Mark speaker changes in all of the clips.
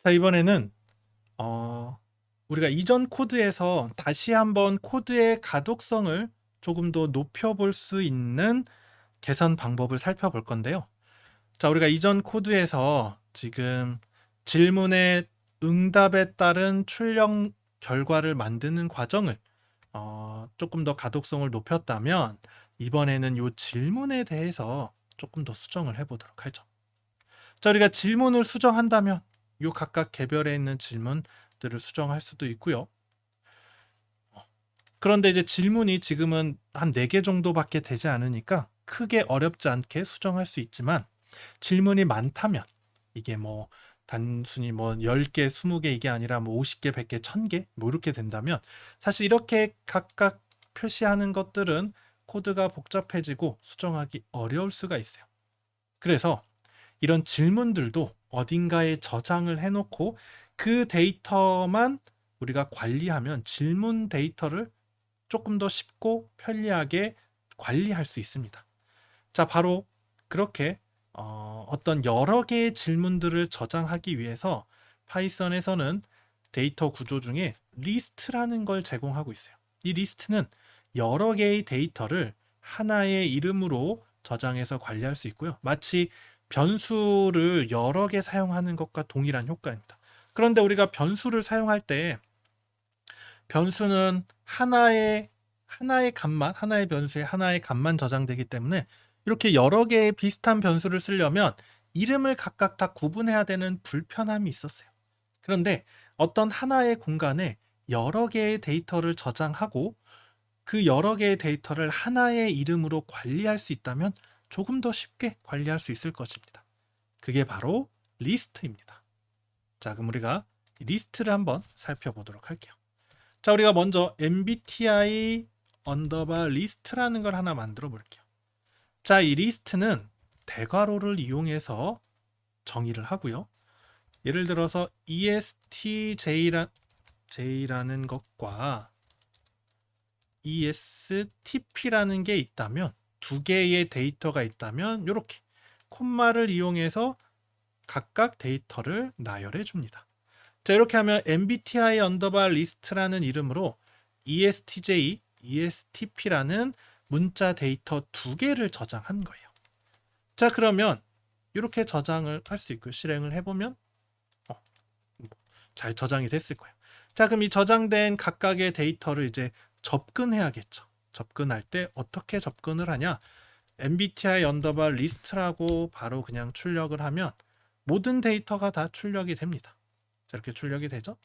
Speaker 1: 자, 이번에는 우리가 이전 코드에서 다시 한번 코드의 가독성을 조금 더 높여볼 수 있는 개선 방법을 살펴볼 건데요. 자, 우리가 이전 코드에서 지금 질문의 응답에 따른 출력 결과를 만드는 과정을 조금 더 가독성을 높였다면 이번에는 이 질문에 대해서 조금 더 수정을 해보도록 하죠. 자, 우리가 질문을 수정한다면 요 각각 개별에 있는 질문들을 수정할 수도 있고요. 그런데 이제 질문이 지금은 한 4개 정도밖에 되지 않으니까 크게 어렵지 않게 수정할 수 있지만 질문이 많다면 이게 뭐 단순히 뭐 10개, 20개 이게 아니라 뭐 50개, 100개, 1000개 뭐 이렇게 된다면 사실 이렇게 각각 표시하는 것들은 코드가 복잡해지고 수정하기 어려울 수가 있어요. 그래서 이런 질문들도 어딘가에 저장을 해놓고 그 데이터만 우리가 관리하면 질문 데이터를 조금 더 쉽고 편리하게 관리할 수 있습니다. 자, 바로 그렇게 어떤 여러 개의 질문들을 저장하기 위해서 파이썬에서는 데이터 구조 중에 리스트라는 걸 제공하고 있어요. 이 리스트는 여러 개의 데이터를 하나의 이름으로 저장해서 관리할 수 있고요. 마치 변수를 여러 개 사용하는 것과 동일한 효과입니다. 그런데 우리가 변수를 사용할 때 변수는 하나의 값만, 하나의 변수에 하나의 값만 저장되기 때문에 이렇게 여러 개의 비슷한 변수를 쓰려면 이름을 각각 다 구분해야 되는 불편함이 있었어요. 그런데 어떤 하나의 공간에 여러 개의 데이터를 저장하고 그 여러 개의 데이터를 하나의 이름으로 관리할 수 있다면 조금 더 쉽게 관리할 수 있을 것입니다. 그게 바로 리스트입니다. 자, 그럼 우리가 리스트를 한번 살펴보도록 할게요. 자, 우리가 먼저 MBTI 언더바 리스트라는 걸 하나 만들어 볼게요. 자, 이 리스트는 대괄호를 이용해서 정의를 하고요. 예를 들어서 ESTJ라는 것과 ESTP라는 게 있다면 두 개의 데이터가 있다면 이렇게 콤마를 이용해서 각각 데이터를 나열해 줍니다. 자, 이렇게 하면 MBTI 언더바 리스트라는 이름으로 ESTJ, ESTP라는 문자 데이터 두 개를 저장한 거예요. 자, 그러면 이렇게 저장을 할 수 있고 실행을 해보면 잘 저장이 됐을 거예요. 자, 그럼 이 저장된 각각의 데이터를 이제 접근해야겠죠. 접근할 때 어떻게 접근을 하냐? MBTI 언더바 리스트라고 바로 그냥 출력을 하면 모든 데이터가 다 출력이 됩니다. 자, 이렇게 출력이 되죠.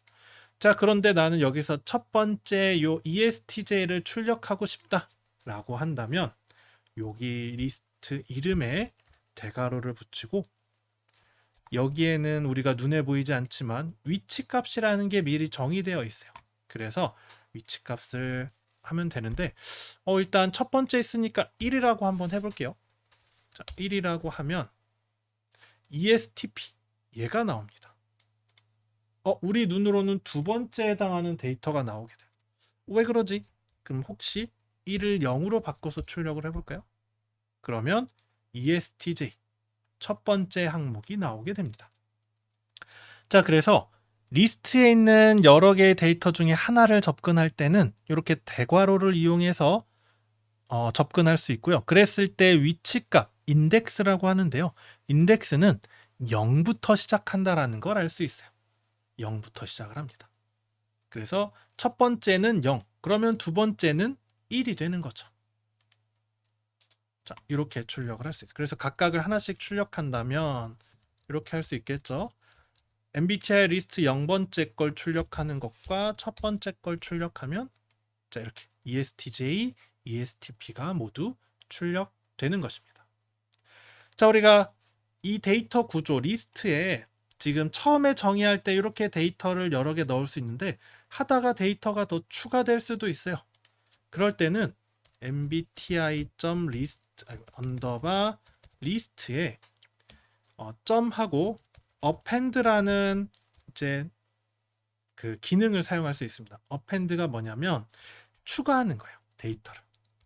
Speaker 1: 자, 그런데 나는 여기서 첫 번째 요 ESTJ를 출력하고 싶다라고 한다면 여기 리스트 이름에 대괄호를 붙이고 여기에는 우리가 눈에 보이지 않지만 위치 값이라는 게 미리 정의되어 있어요. 그래서 위치 값을 하면 되는데 일단 첫 번째 있으니까 1이라고 한번 해볼게요. 자, 1이라고 하면 ESTP 얘가 나옵니다. 우리 눈으로는 두 번째에 해당하는 데이터가 나오게 돼요. 왜 그러지? 그럼 혹시 1을 0으로 바꿔서 출력을 해볼까요? 그러면 ESTJ 첫 번째 항목이 나오게 됩니다. 자, 그래서 리스트에 있는 여러 개의 데이터 중에 하나를 접근할 때는 이렇게 대괄호를 이용해서 접근할 수 있고요. 그랬을 때 위치값, 인덱스라고 하는데요. 인덱스는 0부터 시작한다라는 걸 알 수 있어요. 0부터 시작을 합니다. 그래서 첫 번째는 0, 그러면 두 번째는 1이 되는 거죠. 자, 이렇게 출력을 할 수 있어요. 그래서 각각을 하나씩 출력한다면 이렇게 할 수 있겠죠. MBTI 리스트 0번째 걸 출력하는 것과 첫 번째 걸 출력하면 자, 이렇게 ESTJ, ESTP가 모두 출력되는 것입니다. 자, 우리가 이 데이터 구조 리스트에 지금 처음에 정의할 때 이렇게 데이터를 여러 개 넣을 수 있는데 하다가 데이터가 더 추가될 수도 있어요. 그럴 때는 MBTI.list 언더바 리스트에 점하고 append라는 이제 그 기능을 사용할 수 있습니다. append가 뭐냐면 추가하는 거예요. 데이터를.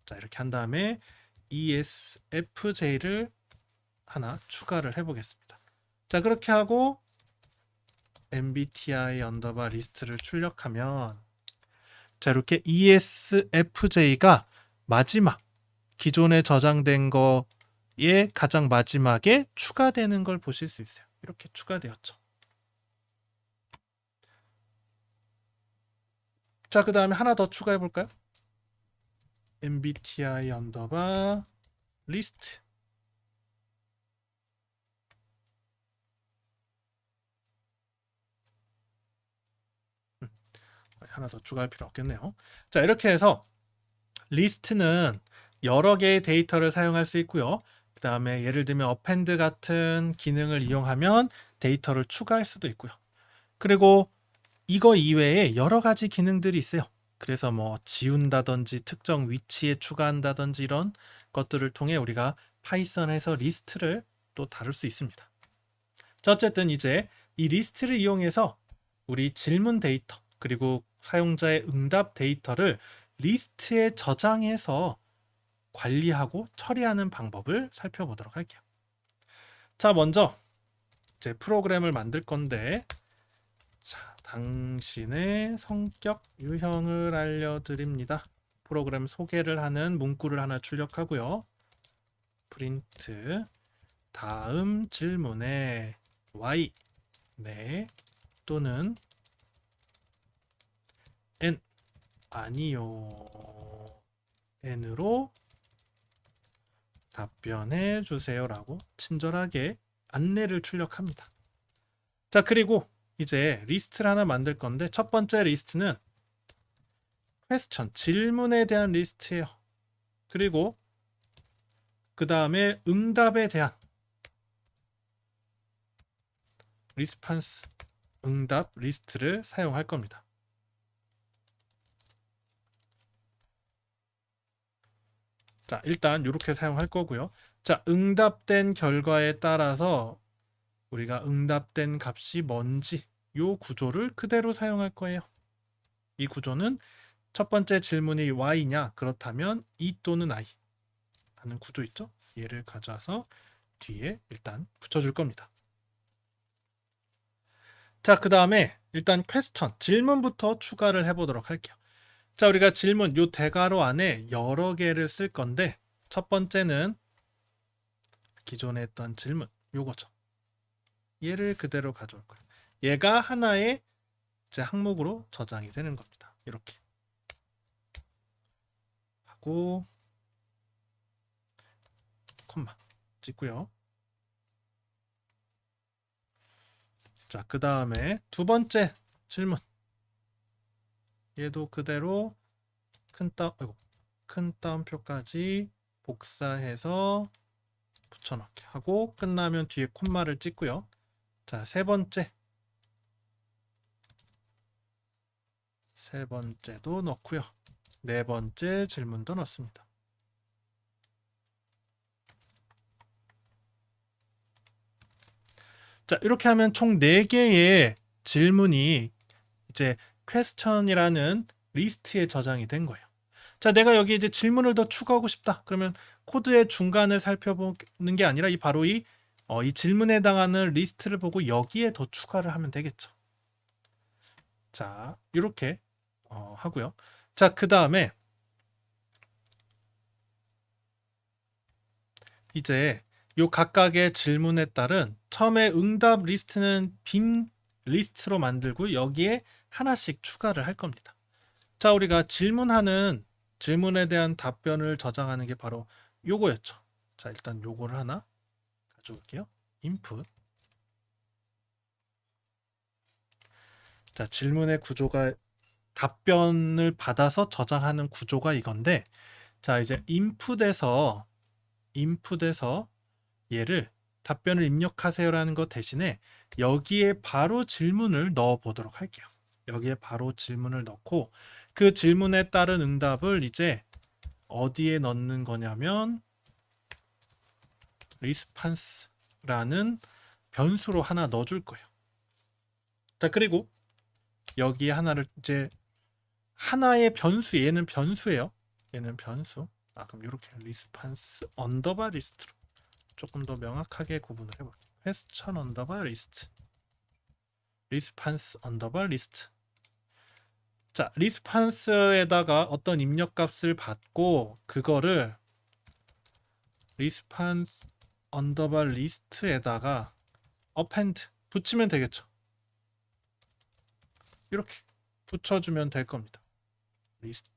Speaker 1: 자, 이렇게 한 다음에 ESFJ를 하나 추가를 해보겠습니다. 자, 그렇게 하고 MBTI 언더바 리스트를 출력하면 자 이렇게 ESFJ가 마지막 기존에 저장된 거에 가장 마지막에 추가되는 걸 보실 수 있어요. 이렇게 추가되었죠. 자, 그 다음에 하나 더 추가해 볼까요? MBTI 언더바 리스트. 하나 더 추가할 필요 없겠네요. 자, 이렇게 해서 리스트는 여러 개의 데이터를 사용할 수 있고요. 그 다음에 예를 들면 append 같은 기능을 이용하면 데이터를 추가할 수도 있고요. 그리고 이거 이외에 여러 가지 기능들이 있어요. 그래서 뭐 지운다든지 특정 위치에 추가한다든지 이런 것들을 통해 우리가 파이썬에서 리스트를 또 다룰 수 있습니다. 자, 어쨌든 이제 이 리스트를 이용해서 우리 질문 데이터 그리고 사용자의 응답 데이터를 리스트에 저장해서 관리하고 처리하는 방법을 살펴보도록 할게요. 자, 먼저 이제 프로그램을 만들 건데 자, 당신의 성격 유형을 알려드립니다. 프로그램 소개를 하는 문구를 하나 출력하고요. 프린트 다음 질문에 y 네 또는 n 아니요 n으로 답변해 주세요라고 친절하게 안내를 출력합니다. 자, 그리고 이제 리스트를 하나 만들 건데 첫 번째 리스트는 question 질문에 대한 리스트예요. 그리고 그 다음에 응답에 대한 리스판스 응답 리스트를 사용할 겁니다. 자, 일단 이렇게 사용할 거고요. 자, 응답된 결과에 따라서 우리가 응답된 값이 뭔지 요 구조를 그대로 사용할 거예요. 이 구조는 첫 번째 질문이 y냐 그렇다면 e 또는 i 하는 구조 있죠? 얘를 가져와서 뒤에 일단 붙여줄 겁니다. 자, 그 다음에 일단 퀘스천 질문부터 추가를 해보도록 할게요. 자, 우리가 질문 요 대괄호 안에 여러 개를 쓸 건데 첫 번째는 기존에 했던 질문 요거죠. 얘를 그대로 가져올 거예요. 얘가 하나의 이제 항목으로 저장이 되는 겁니다. 이렇게 하고 콤마 찍고요. 자, 그 다음에 두 번째 질문 얘도 그대로 큰 따옴표까지 복사해서 붙여넣기 하고 끝나면 뒤에 콤마를 찍고요. 자, 세 번째도 넣고요. 네 번째 질문도 넣습니다. 자, 이렇게 하면 총 4개의 질문이 이제 question이라는 리스트에 저장이 된 거예요. 자, 내가 여기 이제 질문을 더 추가하고 싶다. 그러면 코드의 중간을 살펴보는 게 아니라 바로 이 질문에 해당하는 리스트를 보고 여기에 더 추가를 하면 되겠죠. 자, 이렇게 하고요. 자, 그 다음에 이제 요 각각의 질문에 따른 처음에 응답 리스트는 빈 리스트로 만들고 여기에 하나씩 추가를 할 겁니다. 자, 우리가 질문에 대한 답변을 저장하는 게 바로 요거였죠. 자, 일단 요거를 하나 가져올게요. input. 자, 질문의 구조가 답변을 받아서 저장하는 구조가 이건데 자, 이제 input에서 얘를 답변을 입력하세요라는 것 대신에 여기에 바로 질문을 넣어 보도록 할게요. 여기에 바로 질문을 넣고 그 질문에 따른 응답을 이제 어디에 넣는 거냐면 response라는 변수로 하나 넣어줄 거예요. 자, 그리고 여기에 하나를 이제 하나의 변수 얘는 변수예요. 얘는 변수. 그럼 이렇게 response 언더바 리스트로 조금 더 명확하게 구분을 해볼게요. question 언더바 리스트. 리스판스 언더바 리스트. 자, 리스판스에다가 어떤 입력값을 받고 그거를 리스판스 언더바 리스트에다가 append 붙이면 되겠죠. 이렇게 붙여주면 될 겁니다. 리스트.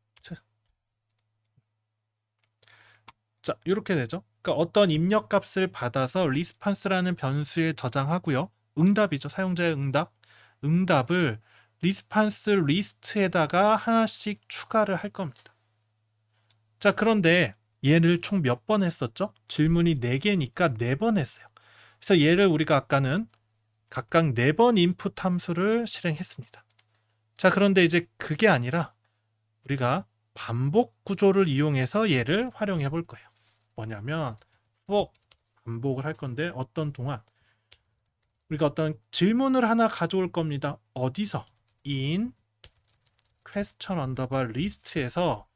Speaker 1: 자, 이렇게 되죠. 그러니까 어떤 입력값을 받아서 리스판스라는 변수에 저장하고요. 응답이죠. 사용자의 응답. 응답을 리스판스 리스트에다가 하나씩 추가를 할 겁니다. 자, 그런데 얘를 총 몇 번 했었죠? 질문이 4개니까 4번 했어요. 그래서 얘를 우리가 아까는 각각 4번 인풋 함수를 실행했습니다. 자, 그런데 이제 그게 아니라 우리가 반복 구조를 이용해서 얘를 활용해 볼 거예요. 뭐냐면 for 반복을 할 건데 어떤 동안 우리가 어떤 질문을 하나 가져올 겁니다. 어디서? in question underbar list에서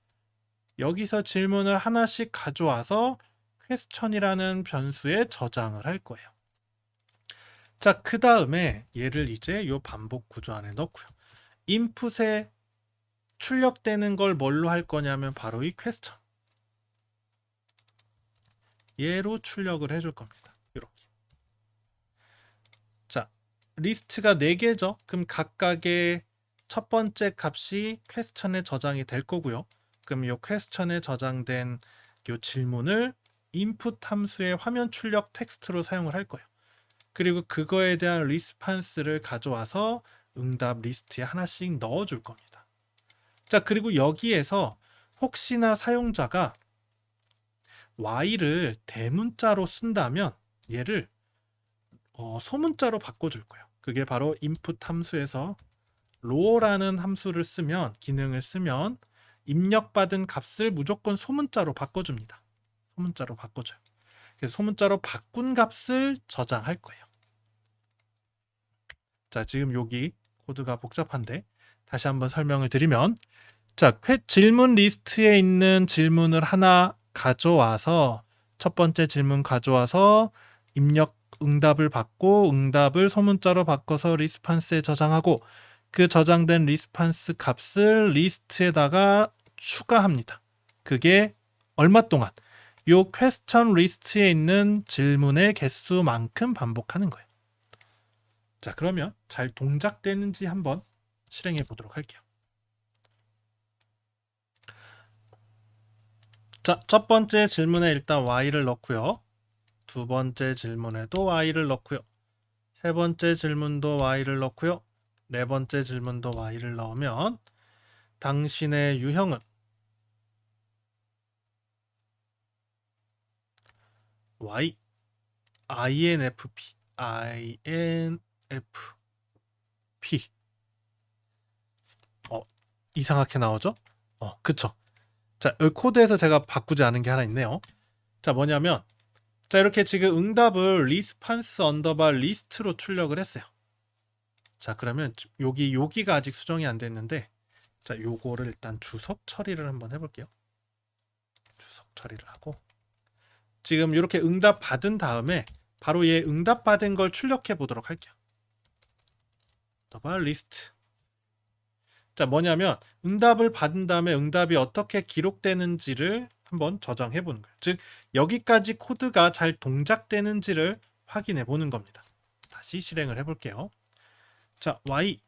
Speaker 1: 여기서 질문을 하나씩 가져와서 question이라는 변수에 저장을 할 거예요. 자, 그 다음에 얘를 이제 요 반복 구조 안에 넣고요. 인풋에 출력되는 걸 뭘로 할 거냐면 바로 이 question. 얘로 출력을 해줄 겁니다. 이렇게. 자, 리스트가 4개죠. 그럼 각각의 첫 번째 값이 question에 저장이 될 거고요. 그럼 이 question에 저장된 이 질문을 input 함수의 화면 출력 텍스트로 사용을 할 거예요. 그리고 그거에 대한 리스판스를 가져와서 응답 리스트에 하나씩 넣어줄 겁니다. 자, 그리고 여기에서 혹시나 사용자가 y를 대문자로 쓴다면 얘를 소문자로 바꿔줄 거예요. 그게 바로 input 함수에서 row라는 함수를 쓰면 기능을 쓰면 입력받은 값을 무조건 소문자로 바꿔줍니다. 소문자로 바꿔줘요. 그래서 소문자로 바꾼 값을 저장할 거예요. 자, 지금 여기 코드가 복잡한데 다시 한번 설명을 드리면 자, 질문 리스트에 있는 질문을 하나 가져와서 첫 번째 질문 가져와서 입력 응답을 받고 응답을 소문자로 바꿔서 리스판스에 저장하고 그 저장된 리스판스 값을 리스트에다가 추가합니다. 그게 얼마 동안? 요 퀘스천 리스트에 있는 질문의 개수만큼 반복하는 거예요. 자, 그러면 잘 동작되는지 한번 실행해 보도록 할게요. 자, 첫 번째 질문에 일단 y를 넣고요. 두 번째 질문에도 y를 넣고요. 세 번째 질문도 y를 넣고요. 네 번째 질문도 y를 넣으면 당신의 유형은 y, INFP, INFP. 이상하게 나오죠? 그쵸. 자, 이 코드에서 제가 바꾸지 않은 게 하나 있네요. 자, 뭐냐면 자, 이렇게 지금 응답을 리스판스 언더바 리스트로 출력을 했어요. 자, 그러면 여기가 아직 수정이 안 됐는데 자, 요거를 일단 주석 처리를 한번 해볼게요. 주석 처리를 하고 지금 이렇게 응답 받은 다음에 바로 얘 응답 받은 걸 출력해 보도록 할게요. 언더바 리스트. 자, 뭐냐면 응답을 받은 다음에 응답이 어떻게 기록되는지를 한번 저장해 보는 거예요. 즉 여기까지 코드가 잘 동작되는지를 확인해 보는 겁니다. 다시 실행을 해 볼게요. 자, y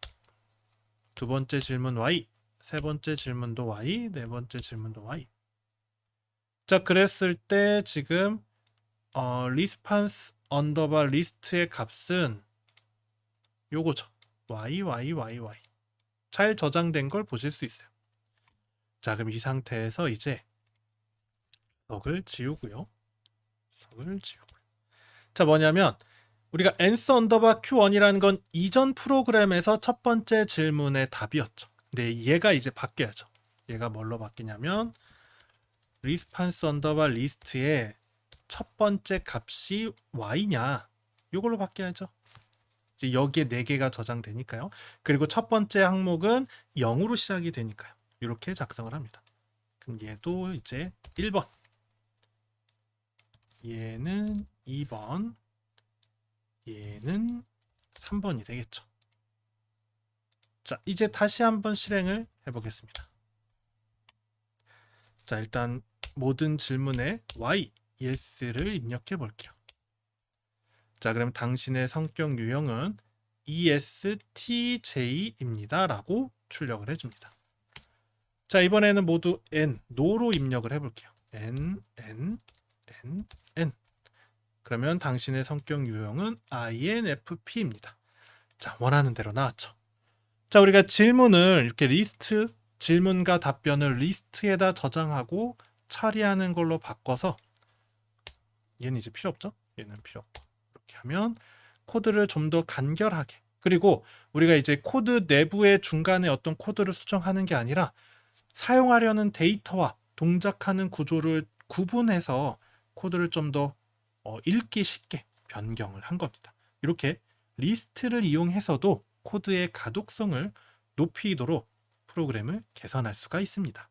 Speaker 1: 두 번째 질문 y, 세 번째 질문도 y, 네 번째 질문도 y. 자, 그랬을 때 지금 리스판스 언더바 리스트의 값은 요거죠. y. 잘 저장된 걸 보실 수 있어요. 자, 그럼 이 상태에서 이제 주석을 지우고요. 자, 뭐냐면 우리가 answer 언더바 q1이라는 건 이전 프로그램에서 첫 번째 질문의 답이었죠. 근데 얘가 이제 바뀌어야죠. 얘가 뭘로 바뀌냐면 response 언더바 리스트의 첫 번째 값이 y냐 이걸로 바뀌어야죠. 이제 여기에 4개가 저장되니까요. 그리고 첫 번째 항목은 0으로 시작이 되니까요. 이렇게 작성을 합니다. 그럼 얘도 이제 1번, 얘는 2번, 얘는 3번이 되겠죠. 자, 이제 다시 한번 실행을 해보겠습니다. 자, 일단 모든 질문에 y, yes를 입력해 볼게요. 자, 그럼 당신의 성격 유형은 ESTJ입니다 라고 출력을 해줍니다. 자, 이번에는 모두 N, no로 입력을 해볼게요. N. 그러면 당신의 성격 유형은 INFP입니다. 자, 원하는 대로 나왔죠. 자, 우리가 질문을 이렇게 리스트, 질문과 답변을 리스트에다 저장하고 처리하는 걸로 바꿔서 얘는 이제 필요 없죠? 얘는 필요 없고 이렇게 하면 코드를 좀 더 간결하게, 그리고 우리가 이제 코드 내부의 중간에 어떤 코드를 수정하는 게 아니라 사용하려는 데이터와 동작하는 구조를 구분해서 코드를 좀 더 읽기 쉽게 변경을 한 겁니다. 이렇게 리스트를 이용해서도 코드의 가독성을 높이도록 프로그램을 개선할 수가 있습니다.